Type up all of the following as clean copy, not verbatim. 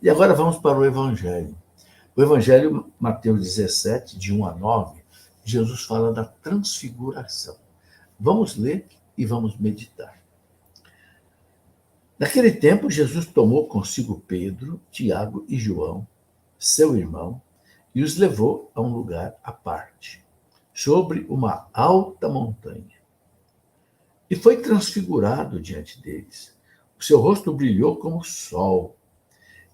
E agora vamos para o Evangelho. O Evangelho, Mateus 17, de 1 a 9, Jesus fala da transfiguração. Vamos ler e vamos meditar. Naquele tempo, Jesus tomou consigo Pedro, Tiago e João, seu irmão, e os levou a um lugar à parte, sobre uma alta montanha. E foi transfigurado diante deles. O seu rosto brilhou como o sol,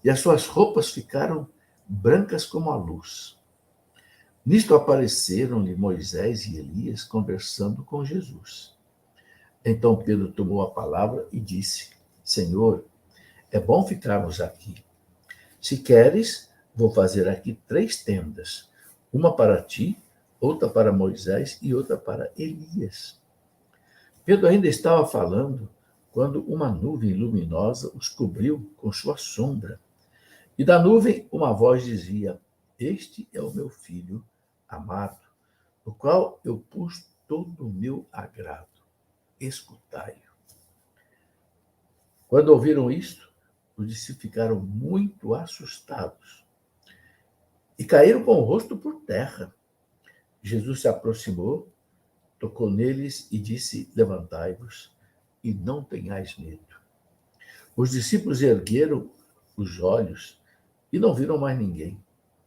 e as suas roupas ficaram brancas como a luz. Nisto apareceram-lhe Moisés e Elias conversando com Jesus. Então Pedro tomou a palavra e disse: Senhor, é bom ficarmos aqui. Se queres, vou fazer aqui 3 tendas, uma para ti, outra para Moisés e outra para Elias. Pedro ainda estava falando quando uma nuvem luminosa os cobriu com sua sombra. E da nuvem uma voz dizia: Este é o meu filho amado, no qual eu pus todo o meu agrado. Escutai-o. Quando ouviram isto, os discípulos ficaram muito assustados e caíram com o rosto por terra. Jesus se aproximou, tocou neles e disse: Levantai-vos e não tenhais medo. Os discípulos ergueram os olhos e não viram mais ninguém,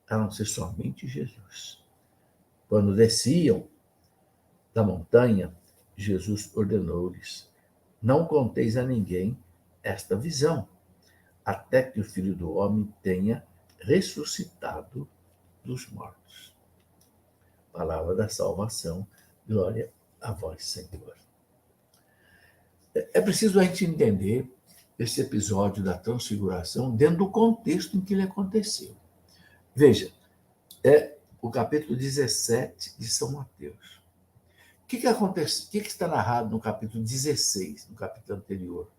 a não ser somente Jesus. Quando desciam da montanha, Jesus ordenou-lhes: Não conteis a ninguém esta visão, até que o Filho do Homem tenha ressuscitado dos mortos. Palavra da salvação, glória a vós, Senhor. É preciso a gente entender esse episódio da transfiguração dentro do contexto em que ele aconteceu. Veja, é o capítulo 17 de São Mateus. O que acontece? O que está narrado no capítulo 16, no capítulo anterior?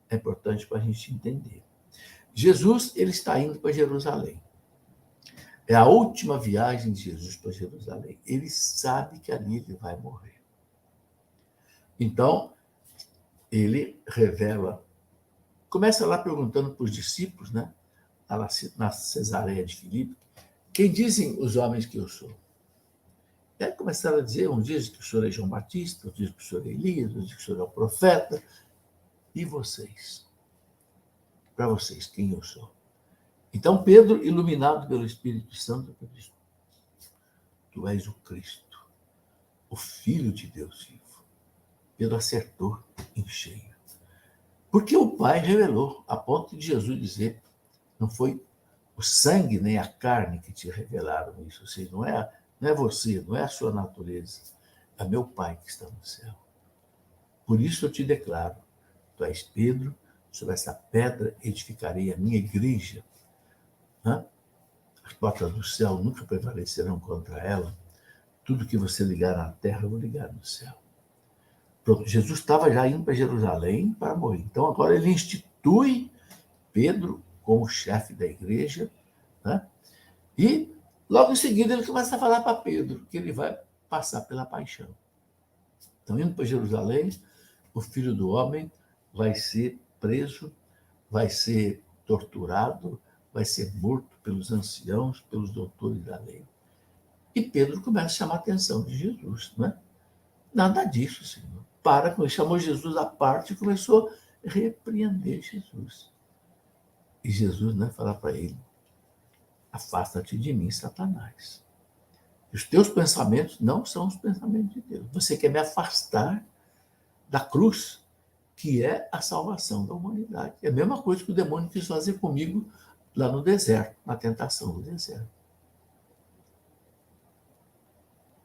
É importante para a gente entender. Jesus, ele está indo para Jerusalém. É a última viagem de Jesus para Jerusalém. Ele sabe que ali ele vai morrer. Então, ele revela. Começa lá perguntando para os discípulos, né? Na Cesareia de Filipe, quem dizem os homens que eu sou? E aí começaram a dizer, uns dizem que o senhor é João Batista, outros dizem que o senhor é Elias, outros dizem que o senhor é o profeta. E vocês? Para vocês, quem eu sou? Então Pedro, iluminado pelo Espírito Santo, disse: Tu és o Cristo, o Filho de Deus vivo. Pedro acertou em cheio. Porque o Pai revelou, a ponto de Jesus dizer: não foi o sangue nem a carne que te revelaram isso. Ou seja, não é você, não é a sua natureza. É meu Pai que está no céu. Por isso eu te declaro: tu és Pedro, sobre essa pedra edificarei a minha igreja. As portas do céu nunca prevalecerão contra ela. Tudo que você ligar na terra, eu vou ligar no céu. Pronto, Jesus estava já indo para Jerusalém para morrer. Então agora ele institui Pedro como chefe da igreja, né? E logo em seguida ele começa a falar para Pedro que ele vai passar pela paixão. Então, indo para Jerusalém, o Filho do Homem vai ser preso, vai ser torturado, vai ser morto pelos anciãos, pelos doutores da lei. E Pedro começa a chamar a atenção de Jesus, né? Nada disso, Senhor. Para com isso. Chamou Jesus à parte e começou a repreender Jesus. E Jesus, né, fala para ele: afasta-te de mim, Satanás. Os teus pensamentos não são os pensamentos de Deus. Você quer me afastar da cruz, que é a salvação da humanidade. É a mesma coisa que o demônio quis fazer comigo lá no deserto, na tentação do deserto.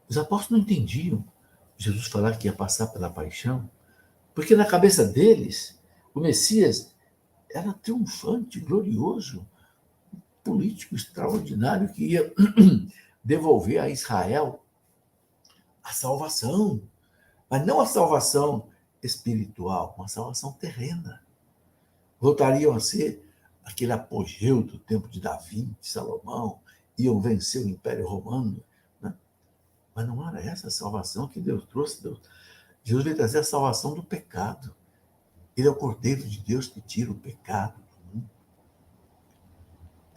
Os apóstolos não entendiam Jesus falar que ia passar pela paixão, porque na cabeça deles, o Messias era triunfante, glorioso, político extraordinário que ia devolver a Israel a salvação, mas não a salvação espiritual, uma salvação terrena. Voltariam a ser aquele apogeu do tempo de Davi, de Salomão, iam vencer o Império Romano, né? Mas não era essa a salvação que Deus trouxe. Jesus veio trazer a salvação do pecado. Ele é o Cordeiro de Deus que tira o pecado do mundo.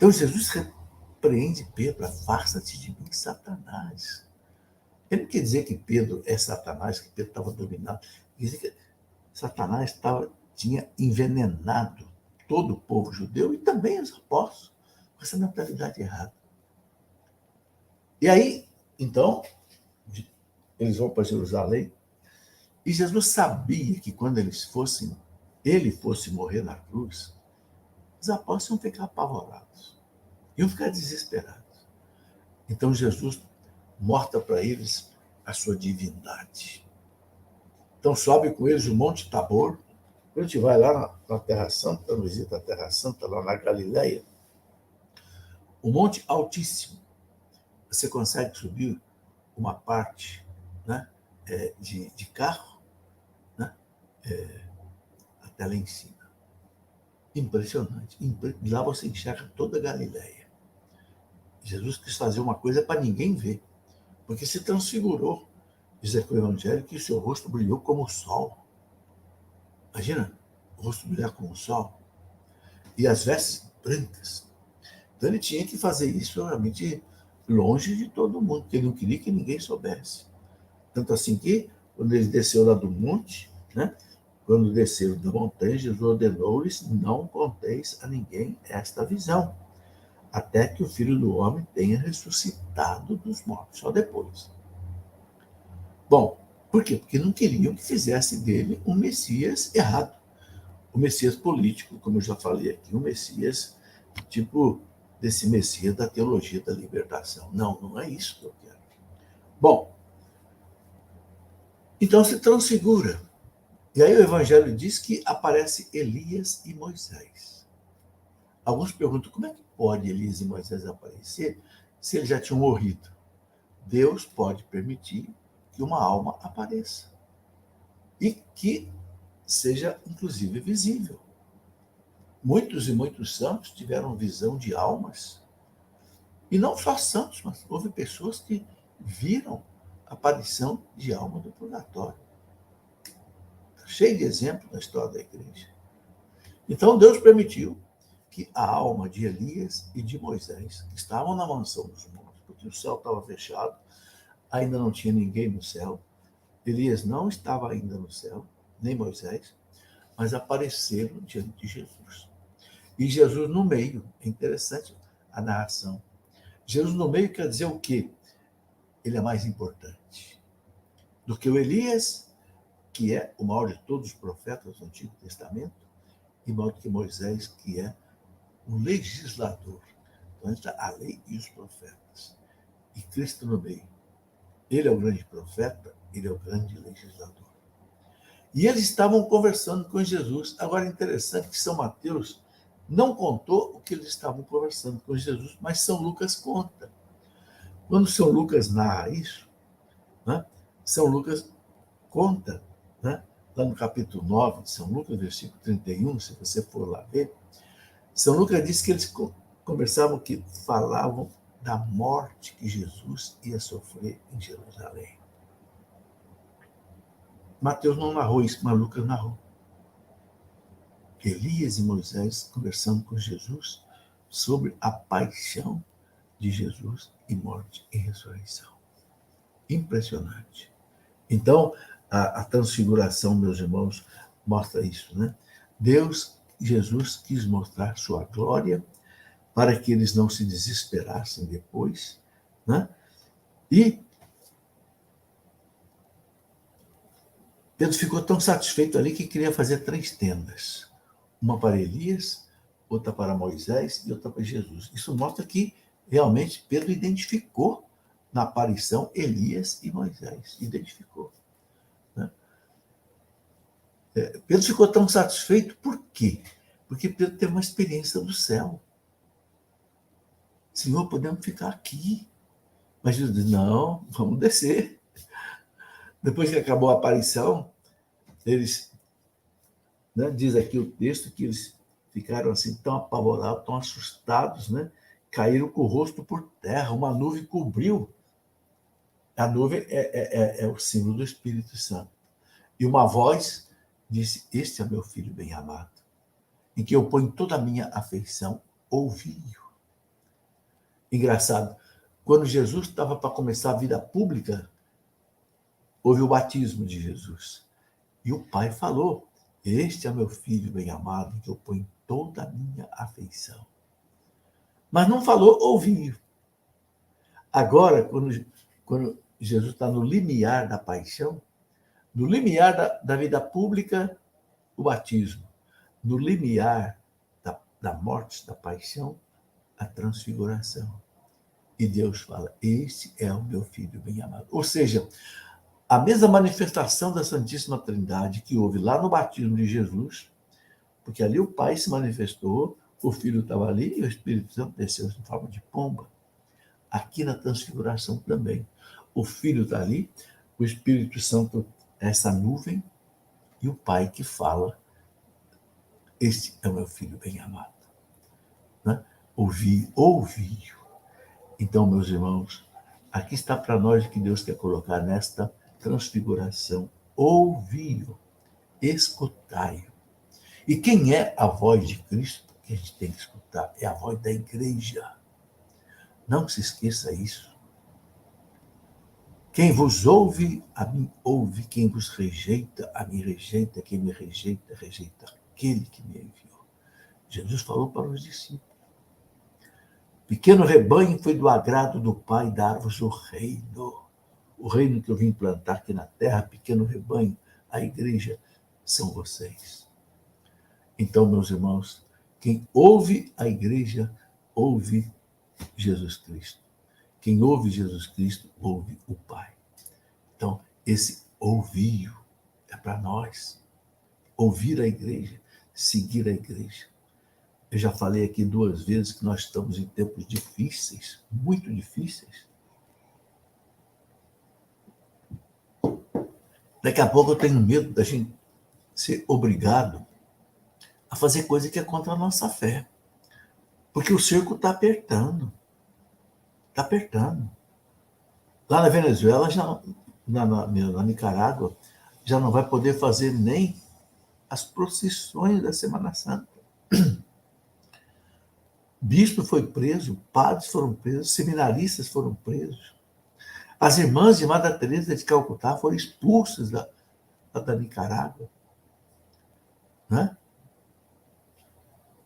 Então Jesus repreende Pedro, afasta-te de mim, Satanás. Ele não quer dizer que Pedro é Satanás, que Pedro estava dominado. Quer dizer que Satanás tinha envenenado todo o povo judeu e também os apóstolos, com essa mentalidade errada. E aí, então, eles vão para Jerusalém, e Jesus sabia que quando ele fosse morrer na cruz, os apóstolos iam ficar apavorados, iam ficar desesperados. Então Jesus mostra para eles a sua divindade. Então sobe com eles o Monte Tabor. Quando a gente vai lá na Terra Santa, visita a Terra Santa, lá na Galileia, o Monte Altíssimo, você consegue subir uma parte, né, de carro, né, até lá em cima. Impressionante. Lá você enxerga toda a Galileia. Jesus quis fazer uma coisa para ninguém ver, porque se transfigurou. Diz aqui o Evangelho que o seu rosto brilhou como o sol. Imagina, o rosto brilhar como o sol. E as vestes brancas. Então ele tinha que fazer isso realmente longe de todo mundo, porque ele não queria que ninguém soubesse. Tanto assim que, quando ele desceu lá do monte, né, quando desceram da montanha, Jesus ordenou-lhes: não conteis a ninguém esta visão, até que o Filho do Homem tenha ressuscitado dos mortos, só depois. Bom, por quê? Porque não queriam que fizesse dele um Messias errado. O Messias político, como eu já falei aqui, um Messias tipo desse Messias da teologia da libertação. Não, não é isso que eu quero. Bom, então se transfigura. E aí o Evangelho diz que aparece Elias e Moisés. Alguns perguntam, como é que pode Elias e Moisés aparecer se eles já tinham morrido? Deus pode permitir que uma alma apareça. E que seja, inclusive, visível. Muitos e muitos santos tiveram visão de almas. E não só santos, mas houve pessoas que viram a aparição de alma do purgatório. Cheio de exemplos na história da igreja. Então Deus permitiu que a alma de Elias e de Moisés, que estavam na mansão dos mortos, porque o céu estava fechado, ainda não tinha ninguém no céu. Elias não estava ainda no céu, nem Moisés, mas apareceram diante de Jesus. E Jesus no meio. É interessante a narração. Jesus no meio quer dizer o quê? Ele é mais importante do que o Elias, que é o maior de todos os profetas do Antigo Testamento, e maior do que Moisés, que é o legislador. Então está a lei e os profetas. E Cristo no meio. Ele é o grande profeta, ele é o grande legislador. E eles estavam conversando com Jesus. Agora, é interessante que São Mateus não contou o que eles estavam conversando com Jesus, mas São Lucas conta. Quando São Lucas narra isso, né, São Lucas conta, né, lá no capítulo 9 de São Lucas, versículo 31, se você for lá ver, São Lucas diz que eles conversavam, que falavam da morte que Jesus ia sofrer em Jerusalém. Mateus não narrou isso, mas Lucas narrou. Elias e Moisés conversando com Jesus sobre a paixão de Jesus e morte e ressurreição. Impressionante. Então, a transfiguração, meus irmãos, mostra isso, né? Jesus quis mostrar sua glória para que eles não se desesperassem depois, né? E Pedro ficou tão satisfeito ali que queria fazer 3 tendas. Uma para Elias, outra para Moisés e outra para Jesus. Isso mostra que realmente Pedro identificou na aparição Elias e Moisés. Identificou. Né? Pedro ficou tão satisfeito, por quê? Porque Pedro teve uma experiência do céu. Senhor, podemos ficar aqui. Mas Jesus disse, não, vamos descer. Depois que acabou a aparição, eles, né, diz aqui o texto que eles ficaram assim tão apavorados, tão assustados, né? Caíram com o rosto por terra, uma nuvem cobriu. A nuvem é o símbolo do Espírito Santo. E uma voz disse, este é meu filho bem amado, em que eu ponho toda a minha afeição, ouvi-o. Engraçado, quando Jesus estava para começar a vida pública, houve o batismo de Jesus. E o Pai falou: este é meu filho bem amado, em que eu ponho toda a minha afeição. Mas não falou ouviu. Agora, quando Jesus está no limiar da paixão, no limiar da vida pública, o batismo. No limiar da morte, da paixão, a transfiguração. E Deus fala: este é o meu filho bem amado. Ou seja, a mesma manifestação da Santíssima Trindade que houve lá no batismo de Jesus, porque ali o Pai se manifestou, o Filho estava ali e o Espírito Santo desceu em forma de pomba. Aqui na transfiguração também. O Filho está ali, o Espírito Santo é essa nuvem, e o Pai que fala: este é o meu Filho bem amado. Né? Ouvi. Então, meus irmãos, aqui está para nós o que Deus quer colocar nesta transfiguração. Ouvi-o, escutai-o. E quem é a voz de Cristo que a gente tem que escutar? É a voz da igreja. Não se esqueça isso. Quem vos ouve, a mim ouve. Quem vos rejeita, a mim rejeita. Quem me rejeita, rejeita aquele que me enviou. Jesus falou para os discípulos: pequeno rebanho, foi do agrado do Pai dar-vos o reino. O reino que eu vim plantar aqui na terra, pequeno rebanho, a igreja, são vocês. Então, meus irmãos, quem ouve a igreja, ouve Jesus Cristo. Quem ouve Jesus Cristo, ouve o Pai. Então, esse ouvir é para nós. Ouvir a igreja, seguir a igreja. Eu já falei aqui 2 vezes que nós estamos em tempos difíceis, muito difíceis. Daqui a pouco eu tenho medo da gente ser obrigado a fazer coisa que é contra a nossa fé. Porque o cerco está apertando. Está apertando. Lá na Venezuela, na Nicarágua, já não vai poder fazer nem as procissões da Semana Santa. Bispo foi preso, padres foram presos, seminaristas foram presos. As irmãs de Madre Teresa de Calcutá foram expulsas da Nicarágua. Né?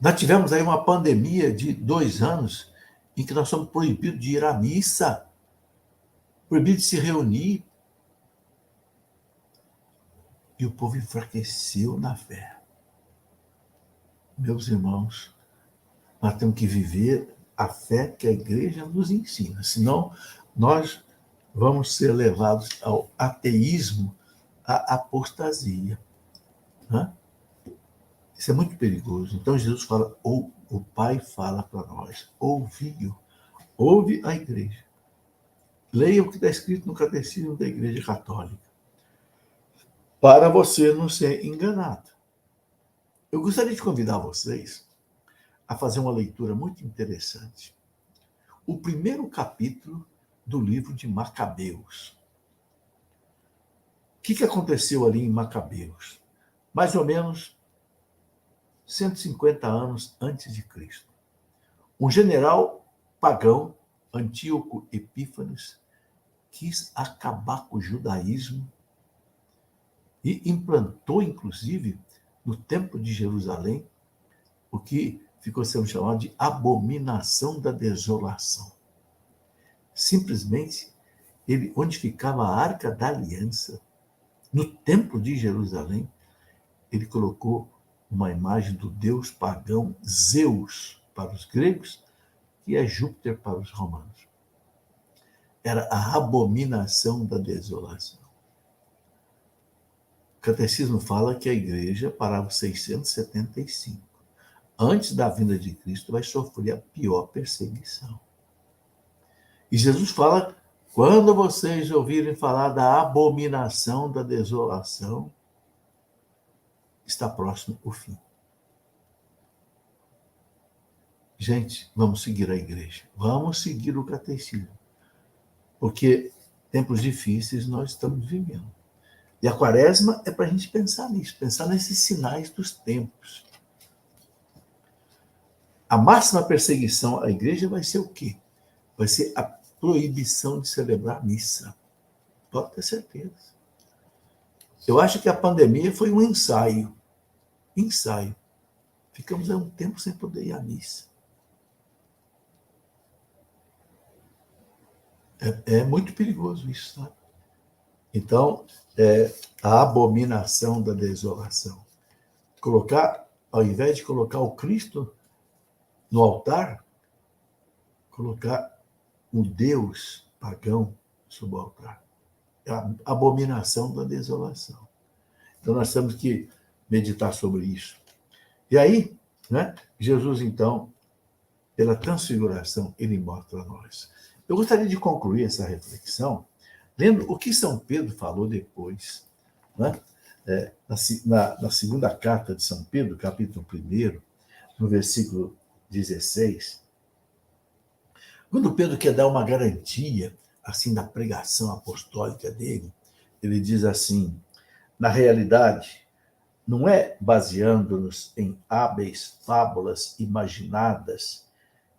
Nós tivemos aí uma pandemia de 2 anos em que nós somos proibidos de ir à missa, proibidos de se reunir. E o povo enfraqueceu na fé. Meus irmãos, nós temos que viver a fé que a igreja nos ensina, senão nós vamos ser levados ao ateísmo, à apostasia. Né? Isso é muito perigoso. Então Jesus fala, ou o Pai fala para nós, ouve-o, ouve a igreja. Leia o que está escrito no Catecismo da Igreja Católica, para você não ser enganado. Eu gostaria de convidar vocês a fazer uma leitura muito interessante. O primeiro capítulo do livro de Macabeus. O que aconteceu ali em Macabeus? Mais ou menos 150 anos antes de Cristo. Um general pagão, Antíoco Epífanes, quis acabar com o judaísmo e implantou, inclusive, no Templo de Jerusalém, o que ficou sendo chamado de abominação da desolação. Simplesmente, onde ficava a Arca da Aliança, no Templo de Jerusalém, ele colocou uma imagem do deus pagão Zeus para os gregos, que é Júpiter para os romanos. Era a abominação da desolação. O Catecismo fala que a igreja, parágrafo 675, antes da vinda de Cristo, vai sofrer a pior perseguição. E Jesus fala, quando vocês ouvirem falar da abominação da desolação, está próximo o fim. Gente, vamos seguir a igreja. Vamos seguir o catecismo. Porque tempos difíceis nós estamos vivendo. E a quaresma é para a gente pensar nisso, pensar nesses sinais dos tempos. A máxima perseguição à igreja vai ser o quê? vai ser a proibição de celebrar missa. Pode ter certeza. Eu acho que a pandemia foi um ensaio. Ensaio. Ficamos há um tempo sem poder ir à missa. É muito perigoso isso, sabe? Então, a abominação da desolação. Colocar, ao invés de colocar o Cristo no altar, colocar o Deus pagão sobre o altar. É a abominação da desolação. Então, nós temos que meditar sobre isso. E aí, né, Jesus, então, pela transfiguração, ele mostra a nós. Eu gostaria de concluir essa reflexão lendo o que São Pedro falou depois, né? Na segunda carta de São Pedro, capítulo 1, no versículo 16, quando Pedro quer dar uma garantia assim da pregação apostólica dele, ele diz assim: na realidade, não é baseando-nos em hábeis fábulas imaginadas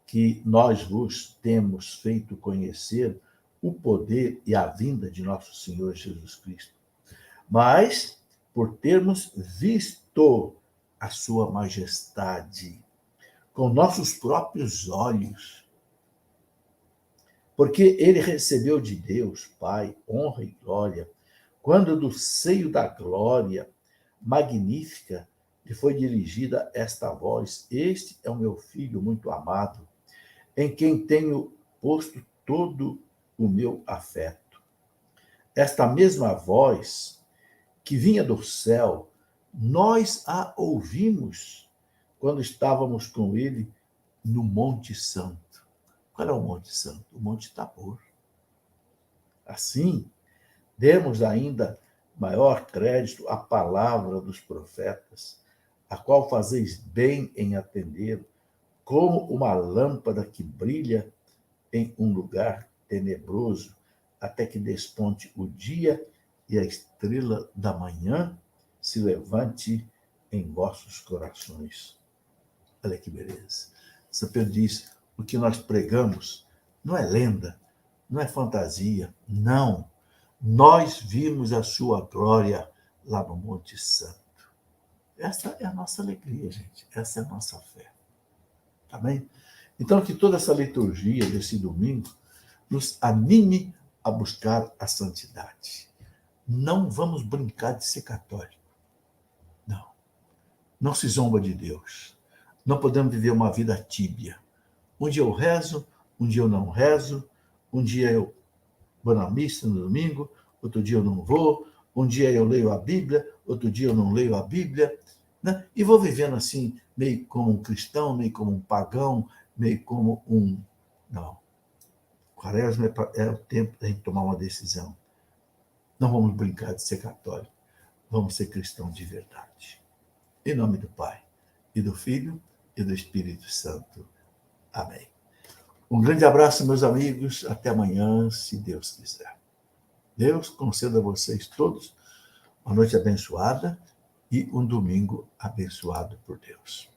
que nós vos temos feito conhecer o poder e a vinda de nosso Senhor Jesus Cristo, mas por termos visto a sua majestade com nossos próprios olhos, porque ele recebeu de Deus, Pai, honra e glória, quando do seio da glória magnífica lhe foi dirigida esta voz: Este é o meu filho muito amado, em quem tenho posto todo o meu afeto. Esta mesma voz que vinha do céu, nós a ouvimos quando estávamos com ele no Monte Santo. Qual é o Monte Santo? O Monte Tabor. Assim, demos ainda maior crédito à palavra dos profetas, a qual fazeis bem em atender, como uma lâmpada que brilha em um lugar tenebroso, até que desponte o dia e a estrela da manhã se levante em vossos corações. Olha que beleza. São Pedro diz: o que nós pregamos não é lenda, não é fantasia, não. Nós vimos a sua glória lá no Monte Santo. Essa é a nossa alegria, gente. Essa é a nossa fé. Tá bem? Então, que toda essa liturgia desse domingo nos anime a buscar a santidade. Não vamos brincar de ser católico. Não. Não se zomba de Deus. Não podemos viver uma vida tíbia. Um dia eu rezo, um dia eu não rezo, um dia eu vou na missa no domingo, outro dia eu não vou, um dia eu leio a Bíblia, outro dia eu não leio a Bíblia, né? E vou vivendo assim, meio como um cristão, meio como um pagão, meio como um... Não. Quaresma é o tempo da gente tomar uma decisão. Não vamos brincar de ser católico, vamos ser cristãos de verdade. Em nome do Pai, e do Filho, e do Espírito Santo. Amém. Um grande abraço, meus amigos. Até amanhã, se Deus quiser. Deus conceda a vocês todos uma noite abençoada e um domingo abençoado por Deus.